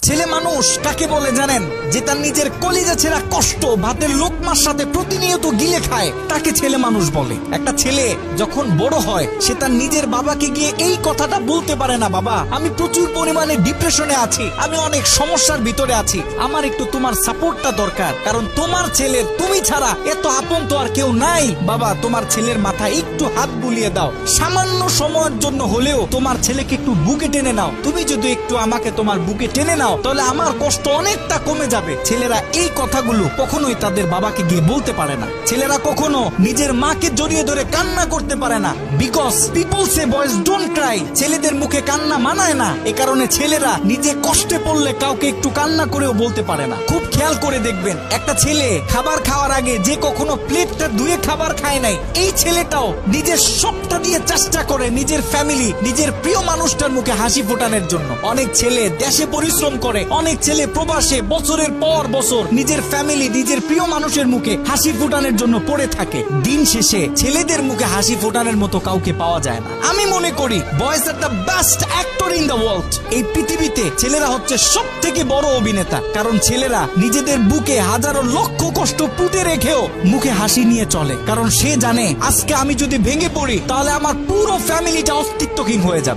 ছেলে মানুষ কাকে বলে জানেন? যে তার নিজের কলিজা ছেঁড়া কষ্ট ভাতের লোকমার সাথে প্রতিনিয়ত গিলে খায়, তাকে ছেলে মানুষ বলে। একটা ছেলে যখন বড় হয় সে তার নিজের বাবাকে গিয়ে এই কথাটা বলতে পারে না, বাবা আমি প্রচুর পরিমাণে ডিপ্রেশনে আছি, আমি অনেক সমস্যার ভিতরে আছি, আমার একটু তোমার সাপোর্টটা দরকার, কারণ তোমার ছেলের তুমি ছাড়া এত আপন তো আর কেউ নাই। বাবা তোমার ছেলের মাথায় একটু হাত বুলিয়ে দাও, সামান্য সময়ের জন্য হলেও তোমার ছেলেকে একটু বুকে টেনে নাও। তুমি যদি একটু আমাকে তোমার বুকে টেনে নাও তাহলে আমার কষ্ট অনেকটা কমে যাবে। ছেলেরা এই কথাগুলো কখনোই তাদের বাবাকে গিয়ে বলতে পারে না। ছেলেরা কখনো নিজের মাকে জড়িয়ে ধরে কান্না করতে পারে না, because people say boys don't Cry. ছেলেদের মুখে কান্না মানায় না, এ কারণে ছেলেরা নিজে কষ্টে পড়লে কাউকে একটু কান্না করেও বলতে পারে না। খুব খেয়াল করে দেখবেন, একটা ছেলে খাবার খাওয়ার আগে যে কখনো প্লেটটা ধুয়ে খাবার খায় নাই, এই ছেলেটাও নিজের সবটা দিয়ে চেষ্টা করে নিজের ফ্যামিলি, নিজের প্রিয় মানুষটার মুখে হাসি ফোটানোর জন্য। অনেক ছেলে দেশে পরিশ্রম করে, অনেক ছেলে প্রবাসে বছরের পর বছর নিজের ফ্যামিলি, নিজের প্রিয় মানুষের মুখে হাসি ফোটানোর জন্য পড়ে থাকে। দিন শেষে ছেলেদের মুখে হাসি ফোটানোর মতো কাউকে পাওয়া যায় না। আমি মনে করি boys are the best actor in the world. এই পৃথিবীতে ছেলেরা হচ্ছে সব থেকে বড় অভিনেতা, কারণ ছেলেরা নিজেদের বুকে হাজারো লক্ষ কষ্ট পুঁতে রেখেও মুখে হাসি নিয়ে চলে, কারণ সে জানে আজকে আমি যদি ভেঙে পড়ি তাহলে আমার পুরো ফ্যামিলিটা অস্তিত্বহীন হয়ে যাবে।